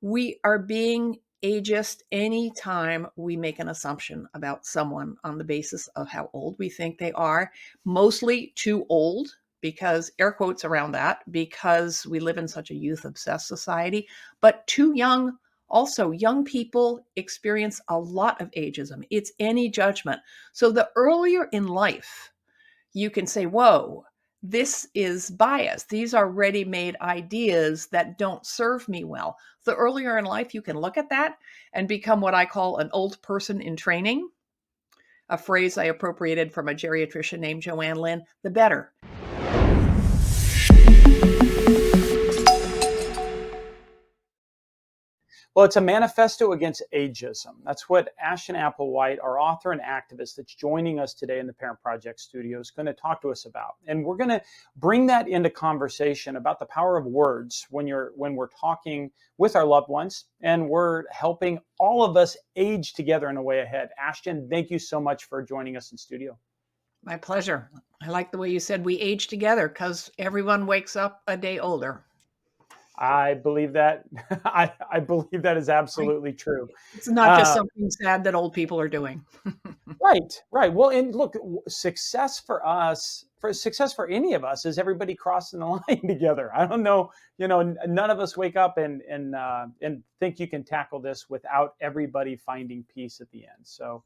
We are being ageist anytime we make an assumption about someone on the basis of how old we think they are, mostly too old, because air quotes around that, because we live in such a youth obsessed society, but too young. Also, young people experience a lot of ageism. It's any judgment. So the earlier in life you can say, whoa, this is bias. These are ready made ideas that don't serve me well. The earlier in life you can look at that and become what I call an old person in training, a phrase I appropriated from a geriatrician named Joanne Lynn, the better. Well, it's a manifesto against ageism. That's what Ashton Applewhite, our author and activist that's joining us today in the Parent Project studio, is going to talk to us about. And we're going to bring that into conversation about the power of words when we're talking with our loved ones, and we're helping all of us age together in a way ahead. Ashton, thank you so much for joining us in studio. My pleasure. I like the way you said we age together, because everyone wakes up a day older. I believe that. I believe that is absolutely true. It's not just something sad that old people are doing. Right. Well, and look, success for us, for success for any of us, is everybody crossing the line together. I don't know, none of us wake up and think you can tackle this without everybody finding peace at the end. So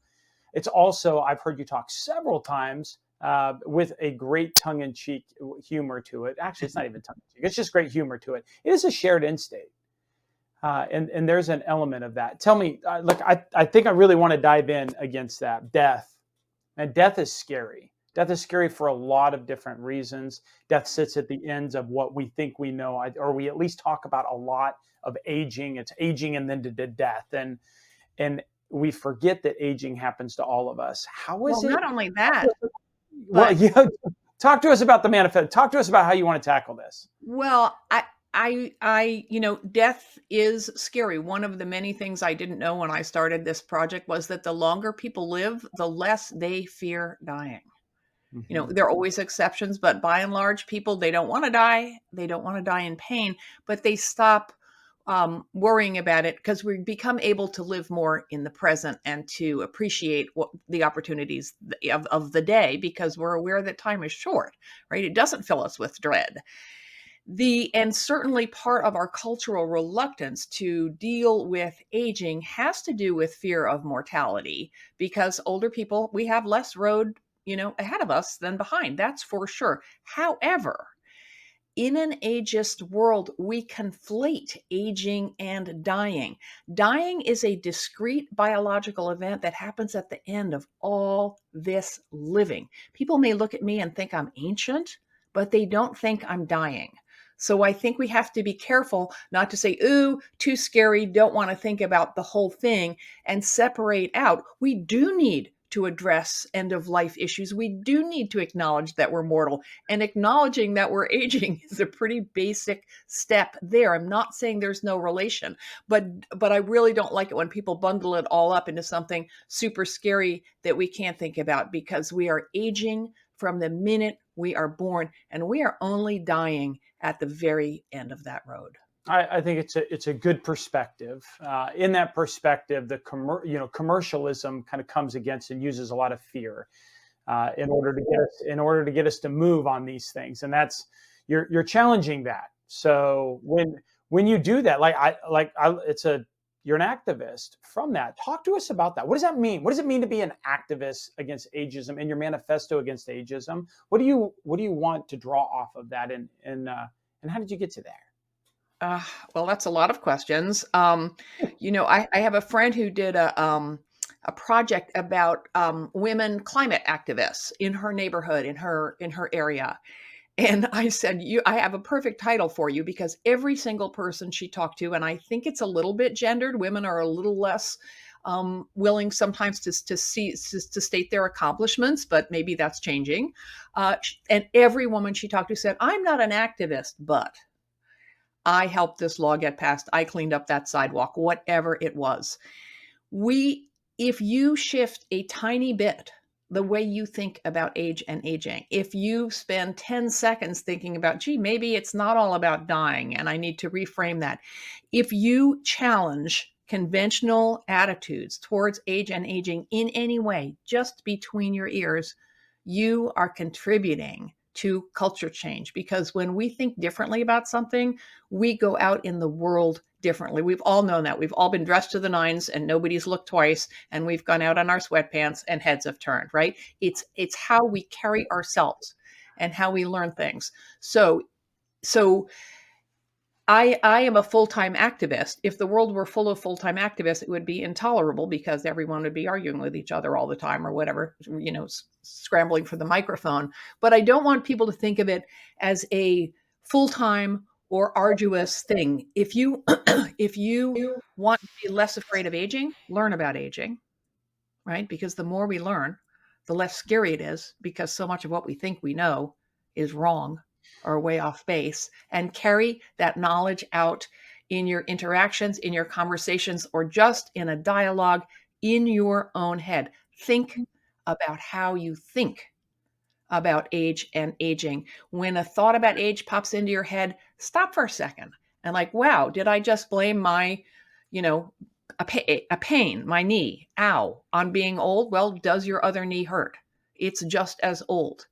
it's also, I've heard you talk several times with a great tongue-in-cheek humor to it. Actually, it's not even tongue-in-cheek. It's just great humor to it. It is a shared end state. And there's an element of that. Tell me, look, I think I really want to dive in against that. Death. And death is scary. Death is scary for a lot of different reasons. Death sits at the ends of what we think we know, or we at least talk about a lot of aging. It's aging and then to death. And we forget that aging happens to all of us. How is it? Not only that. Well, yeah. Talk to us about the manifesto. Talk to us about how you want to tackle this. Well, death is scary. One of the many things I didn't know when I started this project was that the longer people live, the less they fear dying. Mm-hmm. There are always exceptions, but by and large, people, they don't want to die. They don't want to die in pain, but they stop worrying about it because we become able to live more in the present and to appreciate the opportunities of the day, because we're aware that time is short, right? It doesn't fill us with dread. And certainly part of our cultural reluctance to deal with aging has to do with fear of mortality, because older people, we have less road, ahead of us than behind. That's for sure. However, in an ageist world, we conflate aging and dying. Dying is a discrete biological event that happens at the end of all this living. People may look at me and think I'm ancient, but they don't think I'm dying. So I think we have to be careful not to say, ooh, too scary, don't want to think about the whole thing, and separate out. We do need to address end of life issues. We do need to acknowledge that we're mortal, and acknowledging that we're aging is a pretty basic step there. I'm not saying there's no relation, but I really don't like it when people bundle it all up into something super scary that we can't think about, because we are aging from the minute we are born, and we are only dying at the very end of that road. I think it's a good perspective. In that perspective, the commercialism kind of comes against and uses a lot of fear in order to get us to move on these things, and that's you're challenging that. So when you do that, you're an activist from that. Talk to us about that. What does that mean? What does it mean to be an activist against ageism in your manifesto against ageism? What do you want to draw off of that, and how did you get to there? Well, that's a lot of questions. I have a friend who did a project about women climate activists in her neighborhood, in her area. And I said, I have a perfect title for you, because every single person she talked to, and I think it's a little bit gendered, women are a little less willing sometimes to state their accomplishments, but maybe that's changing. And every woman she talked to said, I'm not an activist, but I helped this law get passed. I cleaned up that sidewalk, whatever it was. If you shift a tiny bit the way you think about age and aging. If you spend 10 seconds thinking about, gee, maybe it's not all about dying and I need to reframe that. If you challenge conventional attitudes towards age and aging in any way, just between your ears, you are contributing to culture change. Because when we think differently about something, we go out in the world differently. We've all known that. We've all been dressed to the nines and nobody's looked twice, and we've gone out on our sweatpants and heads have turned, right? It's how we carry ourselves and how we learn things. So I am a full-time activist. If the world were full of full-time activists, it would be intolerable because everyone would be arguing with each other all the time or whatever, scrambling for the microphone. But I don't want people to think of it as a full-time or arduous thing. If you if you want to be less afraid of aging, learn about aging, right? Because the more we learn, the less scary it is, because so much of what we think we know is wrong or way off base. And carry that knowledge out in your interactions, in your conversations, or just in a dialogue in your own head. Think about how you think about age and aging. When a thought about age pops into your head, stop for a second and like, wow, did I just blame my, a pain, my knee, ow, on being old? Well, does your other knee hurt? It's just as old.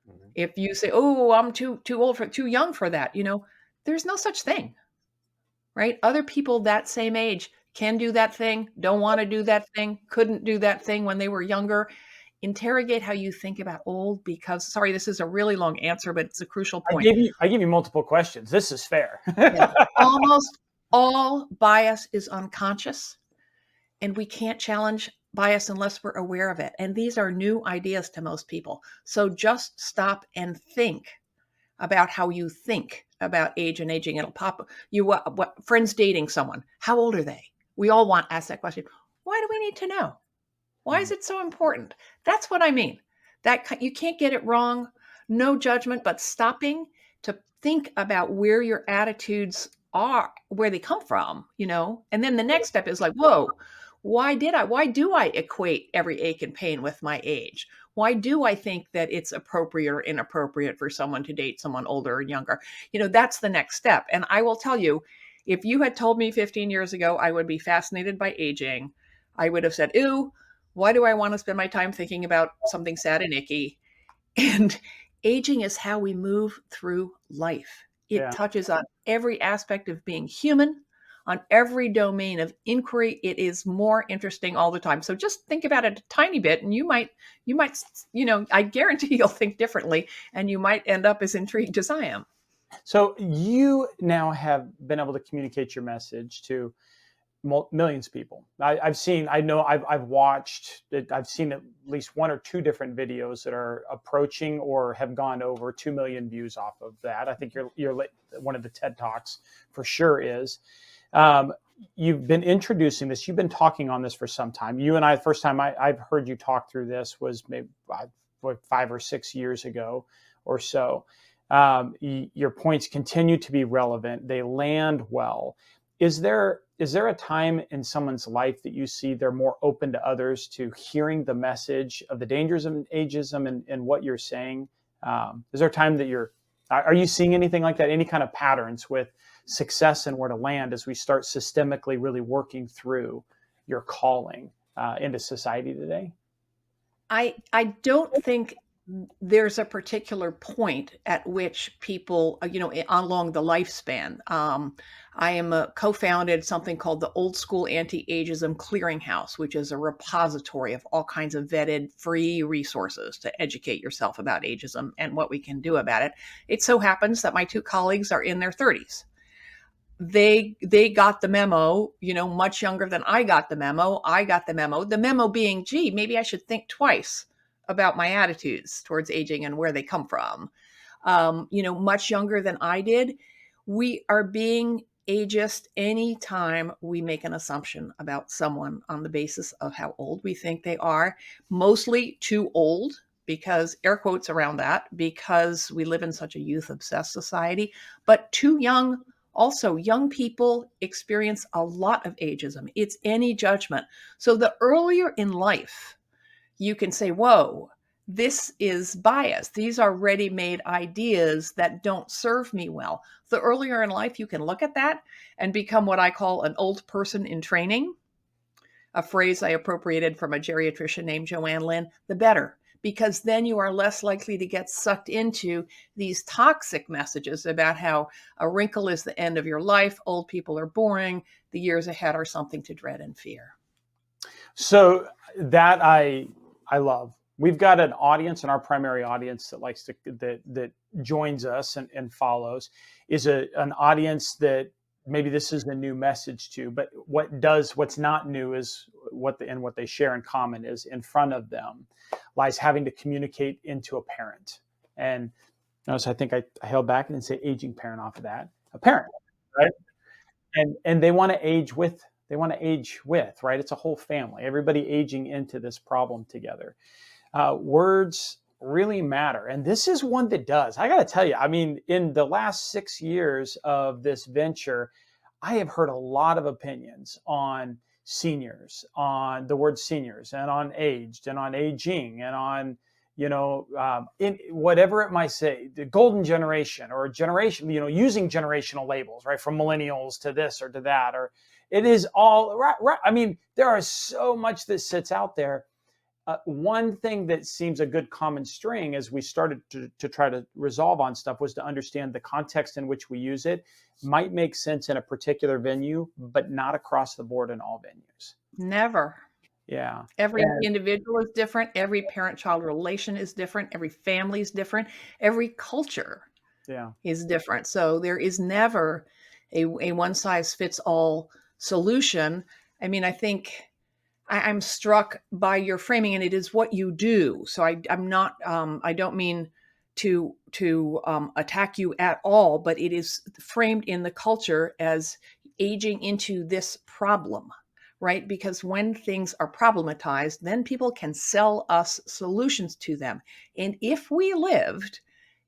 Mhm. If you say, oh, I'm too old for, too young for that, there's no such thing, right? Other people that same age can do that thing, don't want to do that thing, couldn't do that thing when they were younger. Interrogate how you think about old, because, sorry, this is a really long answer, but it's a crucial point. I gave you multiple questions. This is fair. Yeah. Almost all bias is unconscious, and we can't challenge bias unless we're aware of it. And these are new ideas to most people. So just stop and think about how you think about age and aging. It'll pop you what friends dating someone. How old are they? We all want to ask that question. Why do we need to know? Why is it so important? That's what I mean. That you can't get it wrong. No judgment, but stopping to think about where your attitudes are, where they come from, And then the next step is like, whoa, why do I equate every ache and pain with my age? Why do I think that it's appropriate or inappropriate for someone to date someone older or younger? That's the next step. And I will tell you, if you had told me 15 years ago I would be fascinated by aging, I would have said, ew, why do I want to spend my time thinking about something sad and icky? And aging is how we move through life. It Yeah. touches on every aspect of being human, on every domain of inquiry. It is more interesting all the time. So just think about it a tiny bit, and you might, I guarantee you'll think differently, and you might end up as intrigued as I am. So you now have been able to communicate your message to millions of people. I've seen at least one or two different videos that are approaching or have gone over 2 million views off of that. I think you're one of the TED Talks for sure is. You've been introducing this. You've been talking on this for some time. You and I, the first time I've heard you talk through this was maybe 5 or 6 years ago or so. Your points continue to be relevant. They land well. Is there a time in someone's life that you see they're more open to others to hearing the message of the dangers of ageism and what you're saying? Is there a time that are you seeing anything like that? Any kind of patterns with success and where to land as we start systemically really working through your calling into society today? I don't think there's a particular point at which people, along the lifespan. I am co-founded something called the Old School Anti-Ageism Clearinghouse, which is a repository of all kinds of vetted free resources to educate yourself about ageism and what we can do about it. It so happens that my two colleagues are in their 30s. They got the memo, much younger than I got the memo. I got the memo being, gee, maybe I should think twice about my attitudes towards aging and where they come from. Much younger than I did. We are being ageist anytime we make an assumption about someone on the basis of how old we think they are, mostly too old, because air quotes around that, because we live in such a youth obsessed society, but too young. Also, young people experience a lot of ageism. It's any judgment. So the earlier in life you can say, whoa, this is bias. These are ready-made ideas that don't serve me well. The earlier in life you can look at that and become what I call an old person in training, a phrase I appropriated from a geriatrician named Joanne Lynn, the better, because then you are less likely to get sucked into these toxic messages about how a wrinkle is the end of your life, old people are boring, the years ahead are something to dread and fear. So that I love. We've got an audience, and our primary audience that likes to that joins us and follows is an audience that maybe this is a new message to, but what's not new is what they share in common is in front of them lies having to communicate into a parent. And notice I think I held back and didn't say aging parent off of that, a parent, right? And they want to age with. They want to age with, right? It's a whole family, everybody aging into this problem together. Words really matter. And this is one that does. I got to tell you, I mean, in the last 6 years of this venture, I have heard a lot of opinions on seniors, on the word seniors, and on aged, and on aging, and on, in whatever it might say, the golden generation or generation, using generational labels, right? From millennials to this or to that, or it is all right. I mean, there is so much that sits out there. One thing that seems a good common string as we started to try to resolve on stuff was to understand the context in which we use it might make sense in a particular venue, but not across the board in all venues. Never. Yeah. Every individual is different. Every parent-child relation is different. Every family is different. Every culture is different. So there is never a one-size-fits-all solution. I mean, I think I'm struck by your framing, and it is what you do. So I'm not. I don't mean to attack you at all, but it is framed in the culture as aging into this problem, right? Because when things are problematized, then people can sell us solutions to them. And if we lived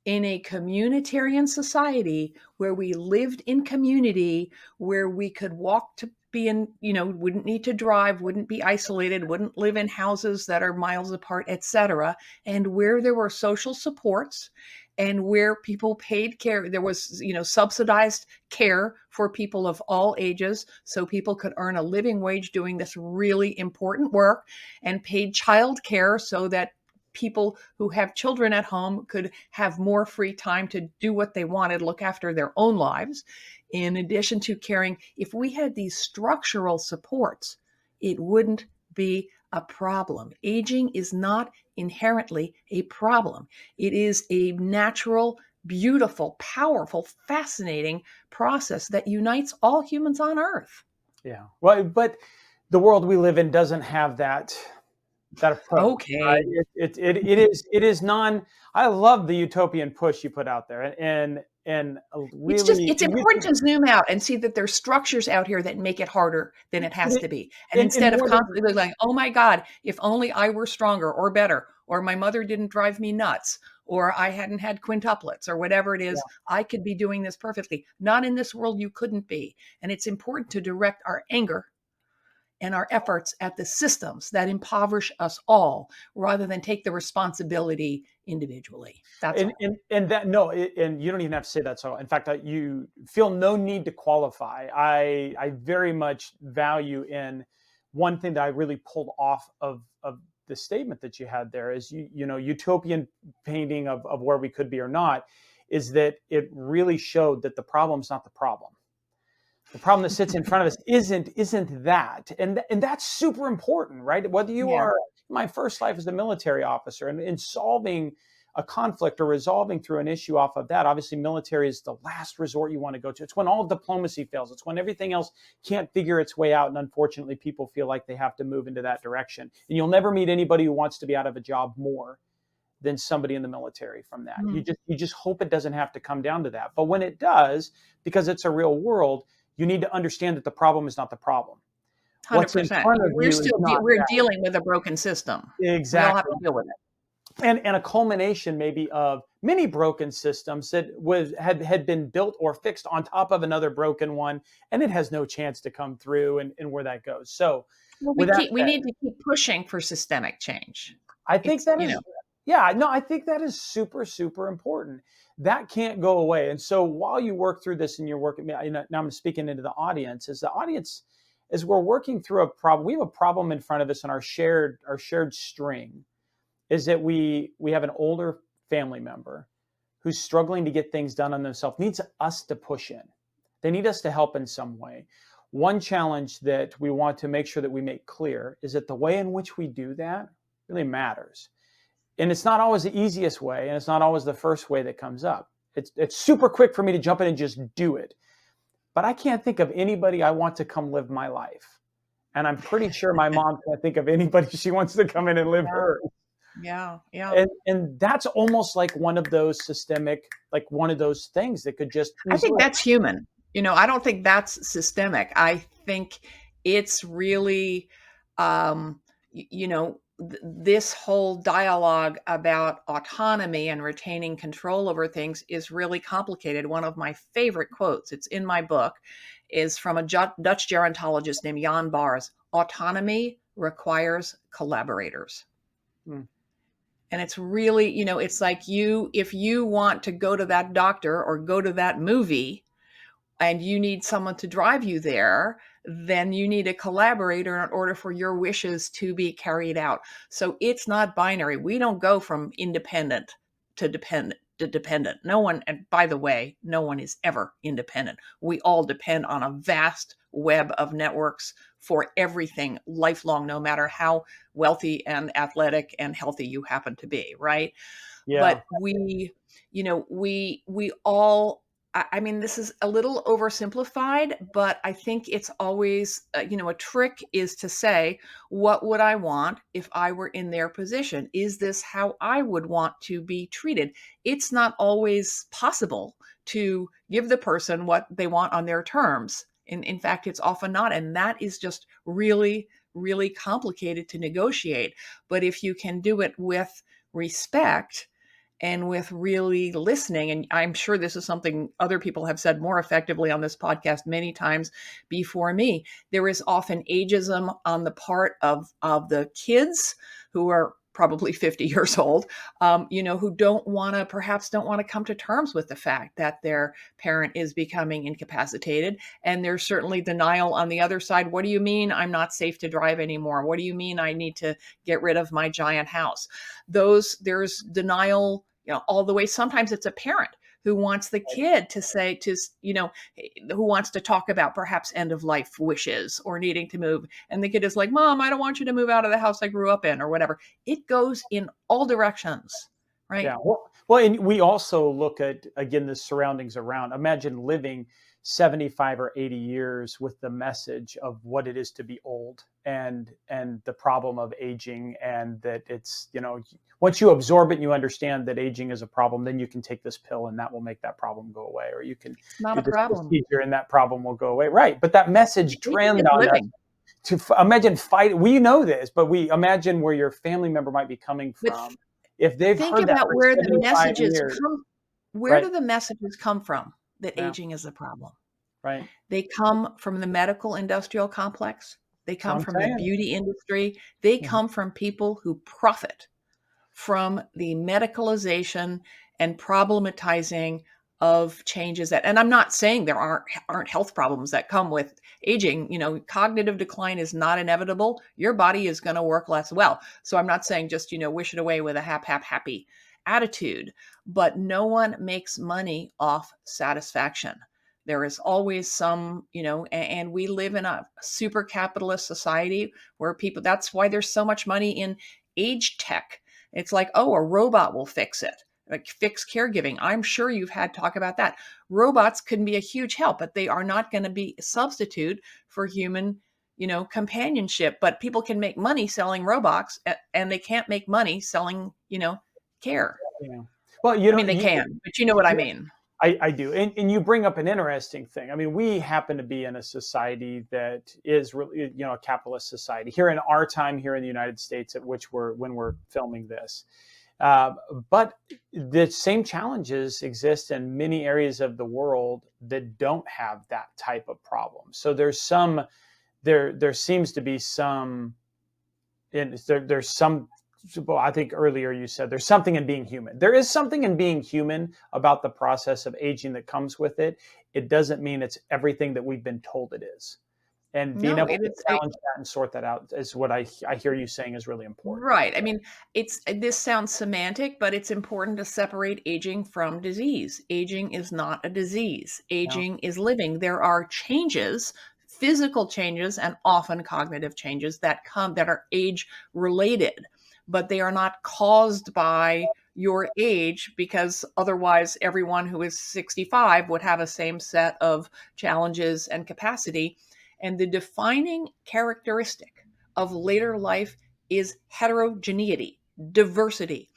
in a communitarian society where we lived in community, where we could walk to be in, wouldn't need to drive, wouldn't be isolated, wouldn't live in houses that are miles apart, etc., and where there were social supports and where people paid care, there was, subsidized care for people of all ages, so people could earn a living wage doing this really important work, and paid child care so that people who have children at home could have more free time to do what they wanted, look after their own lives. In addition to caring, if we had these structural supports, it wouldn't be a problem. Aging is not inherently a problem. It is a natural, beautiful, powerful, fascinating process that unites all humans on Earth. Yeah. Well, but the world we live in doesn't have that approach. Okay. It is non. I love the utopian push you put out there, and really, it's important to zoom out and see that there's structures out here that make it harder than it has to be. And instead of constantly like, oh my God, if only I were stronger or better, or my mother didn't drive me nuts, or I hadn't had quintuplets, or whatever it is, I could be doing this perfectly. Not in this world, you couldn't be. And it's important to direct our anger and our efforts at the systems that impoverish us all, rather than take the responsibility individually. That's and you don't even have to say that. So in fact, you feel no need to qualify. I very much value in one thing that I really pulled off of the statement that you had there is utopian painting of where we could be or not, is that it really showed that the problem's not the problem. The problem that sits in front of us isn't that, and that's super important, right? Whether you are, my first life as a military officer, and in solving a conflict or resolving through an issue off of that, obviously military is the last resort you want to go to. It's when all diplomacy fails. It's when everything else can't figure its way out, and unfortunately people feel like they have to move into that direction. And you'll never meet anybody who wants to be out of a job more than somebody in the military from that. You just hope it doesn't have to come down to that. But when it does, because it's a real world, you need to understand that the problem is not the problem. 100%. We're dealing with a broken system. Exactly. We all have to deal with it. And a culmination maybe many broken systems that had been built or fixed on top of another broken one, and it has no chance to come through and where that goes. So Well, with that we said, need to keep pushing for systemic change. I think It's, that is, yeah, no, I think that is super, super important. That can't go away. And so while you work through this and you're working, now I'm speaking into the audience, as we're working through a problem, we have a problem in front of us in our shared string, is that we have an older family member who's struggling to get things done on themselves, needs us to push in. They need us to help in some way. One challenge that we want to make sure that we make clear is that the way in which we do that really matters. And it's not always the easiest way, and it's not always the first way that comes up. It's super quick for me to jump in and just do it. But I can't think of anybody I want to come live my life. And I'm pretty sure my mom can't think of anybody she wants to come in and live hers. Yeah, yeah. And that's almost like one of those systemic, like one of those things that could just I think easily. that's human. I don't think that's systemic. I think it's really, this whole dialogue about autonomy and retaining control over things is really complicated. One of my favorite quotes, it's in my book, is from a Dutch gerontologist named Jan Bars. Autonomy requires collaborators. Mm. And it's really, it's like if you want to go to that doctor or go to that movie and you need someone to drive you there, then you need a collaborator in order for your wishes to be carried out. So it's not binary. We don't go from independent to dependent. No one, and by the way, no one is ever independent. We all depend on a vast web of networks for everything lifelong, no matter how wealthy and athletic and healthy you happen to be, right? Yeah. But we all, I mean, this is a little oversimplified, but I think it's always, a trick is to say, what would I want if I were in their position? Is this how I would want to be treated? It's not always possible to give the person what they want on their terms. In fact, it's often not. And that is just really, really complicated to negotiate. But if you can do it with respect, and with really listening, and I'm sure this is something other people have said more effectively on this podcast many times before me, there is often ageism on the part of the kids who are probably 50 years old, who perhaps don't want to come to terms with the fact that their parent is becoming incapacitated. And there's certainly denial on the other side. What do you mean I'm not safe to drive anymore? What do you mean I need to get rid of my giant house? There's denial, all the way. Sometimes it's a parent who wants the kid to say who wants to talk about perhaps end of life wishes or needing to move. And the kid is like, Mom, I don't want you to move out of the house I grew up in, or whatever. It goes in all directions, right? Yeah. Well, and we also look at, again, the surroundings around. Imagine living 75 or 80 years with the message of what it is to be old and the problem of aging, and that it's, once you absorb it and you understand that aging is a problem, then you can take this pill and that will make that problem go away, or you can It's not do a this problem. procedure and that problem will go away. Right. But that message trend on us to imagine fight. We know this, but we imagine where your family member might be coming from. If they've Think heard that about for where the 75 messages years, come. Where right, do the messages come from that yeah, aging is a problem? right. They come from the medical industrial complex. They That's what come I'm from the saying. beauty industry. They Mhm. come from people who profit from the medicalization and problematizing of changes and I'm not saying there aren't health problems that come with aging. Cognitive decline is not inevitable. Your body is going to work less well. So I'm not saying just, wish it away with a happy attitude, but no one makes money off satisfaction. There is always some, and we live in a super capitalist society where that's why there's so much money in age tech. It's like, oh, a robot will fix it, like fix caregiving. I'm sure you've had talk about that. Robots can be a huge help, but they are not going to be a substitute for human, companionship. But people can make money selling robots, and they can't make money selling, care. Yeah. Well, I mean, they can, but you know what I mean. I do. And you bring up an interesting thing. I mean, we happen to be in a society that is really, a capitalist society here in our time here in the United States, when we're filming this. But the same challenges exist in many areas of the world that don't have that type of problem. So there's some, there seems to be some, there's some, well, I think earlier you said there's something in being human. There is something in being human about the process of aging that comes with it. It doesn't mean it's everything that we've been told it is. And being No, able it to is. challenge that and sort that out is what I hear you saying is really important. Right. I mean, this sounds semantic, but it's important to separate aging from disease. Aging is not a disease. Yeah. Aging is living. There are changes, physical changes and often cognitive changes that are age related, but they are not caused by your age, because otherwise everyone who is 65 would have a same set of challenges and capacity. And the defining characteristic of later life is heterogeneity, diversity.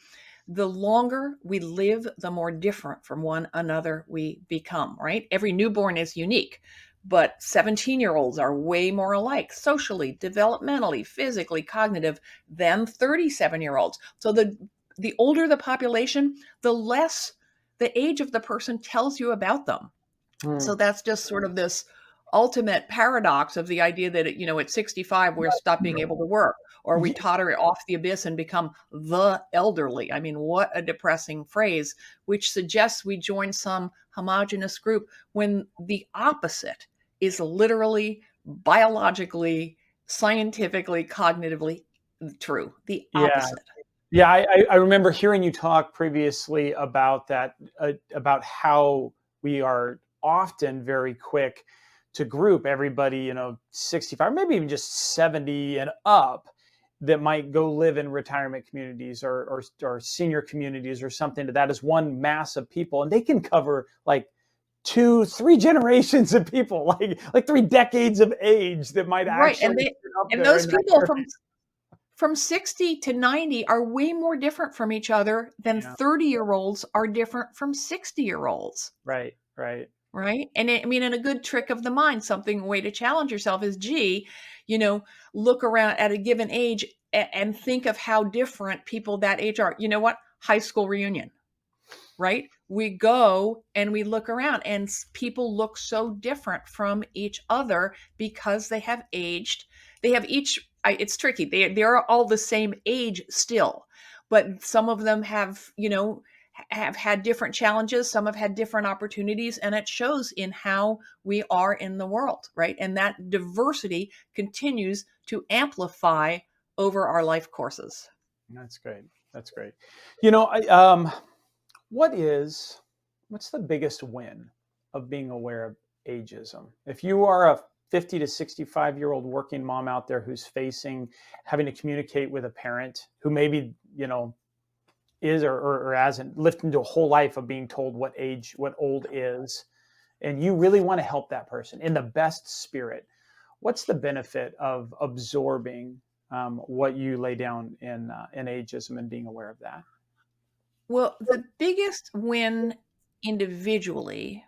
The longer we live, the more different from one another we become, right? Every newborn is unique, but 17-year-olds are way more alike socially, developmentally, physically, cognitive than 37-year-olds. So the older the population, the less the age of the person tells you about them. So that's just sort of this ultimate paradox of the idea that, at 65, we're stop being able to work, or we Mm. totter off the abyss and become the elderly. I mean, what a depressing phrase, which suggests we join some homogenous group when the opposite is literally, biologically, scientifically, cognitively true. The Yeah. opposite. Yeah, I remember hearing you talk previously about that, about how we are often very quick to group everybody, 65, maybe even just 70 and up, that might go live in retirement communities or senior communities or something to that, as one mass of people, and they can cover like 2, 3 generations of people, like 3 decades of age that might Right. actually sit up And there those in that people area. from 60 to 90 are way more different from each other than Yeah, 30-year-olds are different from 60-year-olds, right, right. right? And I mean, and a good trick of the mind, something way to challenge yourself is, you know, look around at a given age and think of how different people that age are. You know what? High school reunion, right? We go and we look around, and people look so different from each other because they have aged. They have each, it's tricky. They're all the same age still, but some of them have, have had different challenges. Some have had different opportunities, and it shows in how we are in the world, right? And that diversity continues to amplify over our life courses. That's great. That's great. You know, what is what's the biggest win of being aware of ageism? If you are a 50 to 65-year-old working mom out there who's having to communicate with a parent who maybe, is or hasn't lived into a whole life of being told what old is, and you really want to help that person in the best spirit, what's the benefit of absorbing what you lay down in ageism and being aware of that? Well, the biggest win individually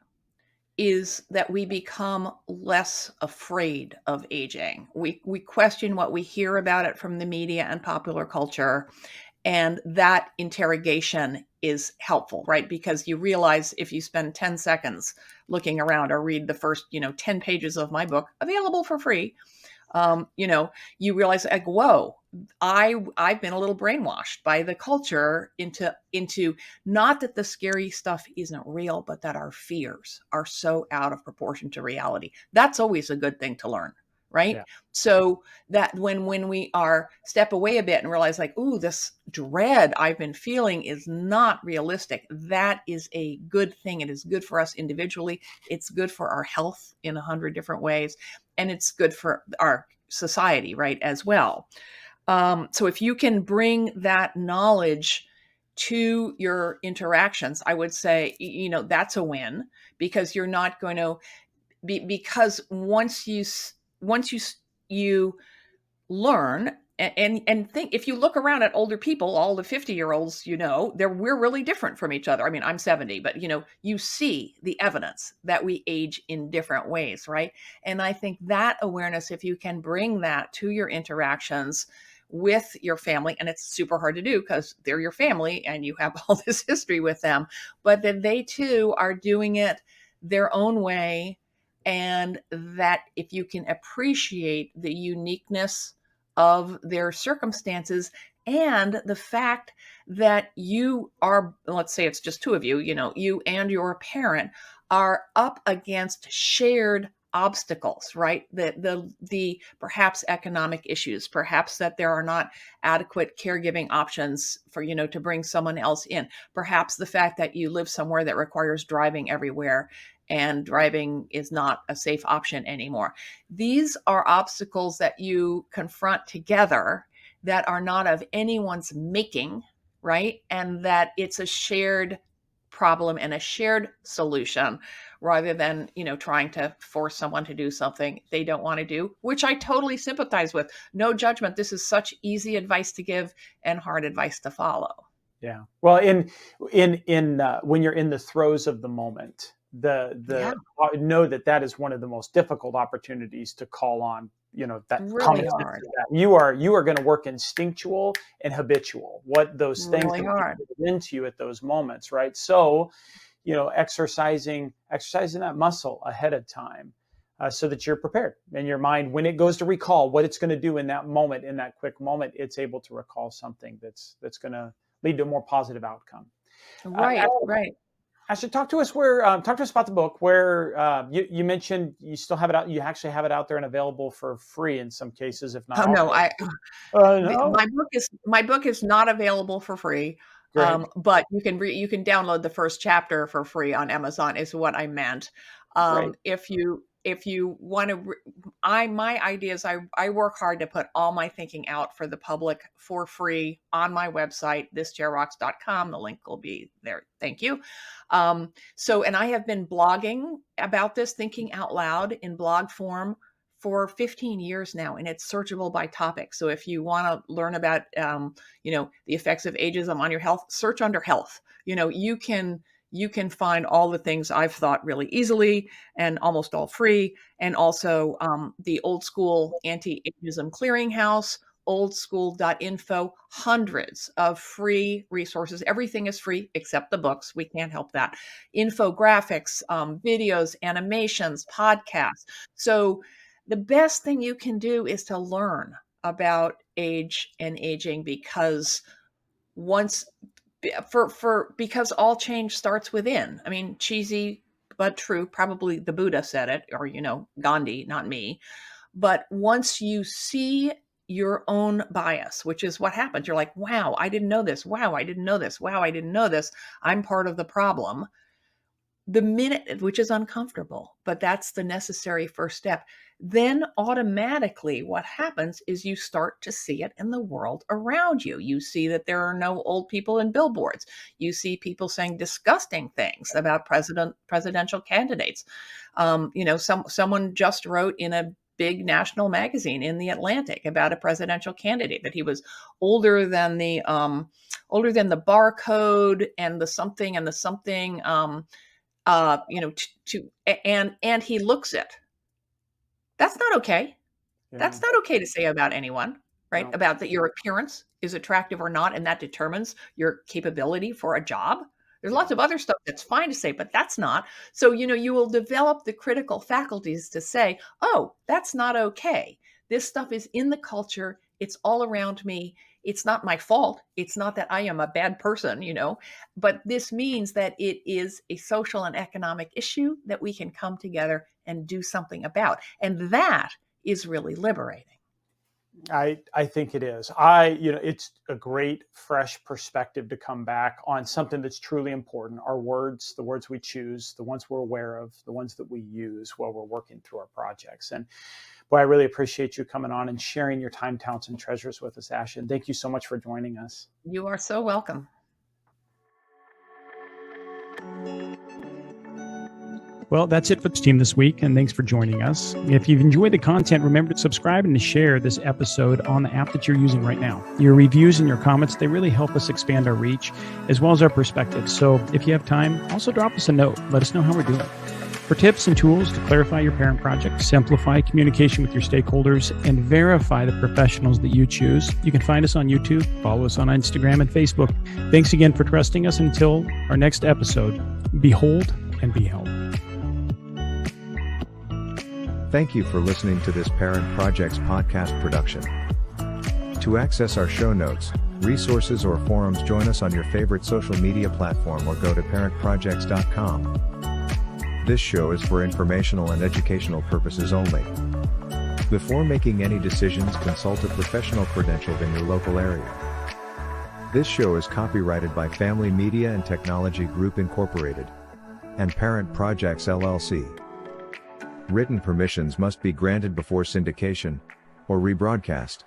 is that we become less afraid of aging. We question what we hear about it from the media and popular culture, and that interrogation is helpful, right? Because you realize if you spend 10 seconds looking around or read the first, 10 pages of my book, available for free, you realize, like, whoa, I've been a little brainwashed by the culture into not that the scary stuff isn't real, but that our fears are so out of proportion to reality. That's always a good thing to learn, right? Yeah. So that when we are step away a bit and realize, like, ooh, this dread I've been feeling is not realistic, that is a good thing. It is good for us individually. It's good for our health in 100 different ways, and it's good for our society, right, as well. So if you can bring that knowledge to your interactions, I would say, that's a win, because you're not going to be, because once you learn and think, if you look around at older people, all the 50-year-olds, we're really different from each other. I mean, I'm 70, but you see the evidence that we age in different ways, right? And I think that awareness, if you can bring that to your interactions, with your family, and it's super hard to do because they're your family and you have all this history with them, but that they too are doing it their own way. And that if you can appreciate the uniqueness of their circumstances and the fact that you are, let's say it's just two of you, you and your parent are up against shared obstacles, right? The perhaps economic issues, perhaps that there are not adequate caregiving options for, to bring someone else in, perhaps the fact that you live somewhere that requires driving everywhere and driving is not a safe option anymore. These are obstacles that you confront together that are not of anyone's making, right? And that it's a shared problem and a shared solution rather than, trying to force someone to do something they don't want to do, which I totally sympathize with. No judgment. This is such easy advice to give and hard advice to follow. Yeah. Well, in when you're in the throes of the moment, know that is one of the most difficult opportunities to call on, that really hard. You are going to work instinctual and habitual, what those things really hard into you at those moments, right? So, exercising that muscle ahead of time, so that you're prepared in your mind when it goes to recall what it's going to do in that moment, in that quick moment, it's able to recall something that's going to lead to a more positive outcome. Right. Ashton, talk to us about the book where you mentioned you still have it out. You actually have it out there and available for free in some cases, if not. No, my book is not available for free. But you can download the first chapter for free on Amazon is what I meant. If you want to, my idea is I work hard to put all my thinking out for the public for free on my website, thischairrocks.com. The link will be there. Thank you. And I have been blogging about this, thinking out loud in blog form for 15 years now, and it's searchable by topic. So if you want to learn about, the effects of ageism on your health, search under health. You can find all the things I've thought really easily and almost all free. And also the Old School Anti-Ageism Clearinghouse, oldschool.info, hundreds of free resources. Everything is free except the books. We can't help that. Infographics, videos, animations, podcasts. So the best thing you can do is to learn about age and aging, because because all change starts within. I mean, cheesy but true. Probably the Buddha said it, or Gandhi, not me. But once you see your own bias, which is what happens, you're like, wow, I didn't know this. Wow, I didn't know this. Wow, I didn't know this. I'm part of the problem. The minute, which is uncomfortable, but that's the necessary first step. Then automatically what happens is you start to see it in the world around you. You see that there are no old people in billboards. You see people saying disgusting things about presidential candidates. Someone just wrote in a big national magazine in the Atlantic about a presidential candidate that he was older than the barcode and the something and the something. And he looks it. That's not okay. Yeah. That's not okay to say about anyone, right? No. About that your appearance is attractive or not, and that determines your capability for a job. There's lots of other stuff that's fine to say, but that's not. So, you will develop the critical faculties to say, oh, that's not okay. This stuff is in the culture. It's all around me. It's not my fault. It's not that I am a bad person, but this means that it is a social and economic issue that we can come together and do something about. And that is really liberating. I think it is. It's a great, fresh perspective to come back on something that's truly important. Our words, the words we choose, the ones we're aware of, the ones that we use while we're working through our projects. And boy, I really appreciate you coming on and sharing your time, talents, and treasures with us, Ashton. Thank you so much for joining us. You are so welcome. Well, that's it for the team this week, and thanks for joining us. If you've enjoyed the content, remember to subscribe and to share this episode on the app that you're using right now. Your reviews and your comments, they really help us expand our reach as well as our perspective. So if you have time, also drop us a note. Let us know how we're doing. For tips and tools to clarify your parent project, simplify communication with your stakeholders, and verify the professionals that you choose, you can find us on YouTube, follow us on Instagram and Facebook. Thanks again for trusting us. Until our next episode, behold and be held. Thank you for listening to this Parent Projects podcast production. To access our show notes, resources, or forums, join us on your favorite social media platform or go to parentprojects.com. This show is for informational and educational purposes only. Before making any decisions, consult a professional credentialed in your local area. This show is copyrighted by Family Media and Technology Group Incorporated and Parent Projects LLC. Written permissions must be granted before syndication or rebroadcast.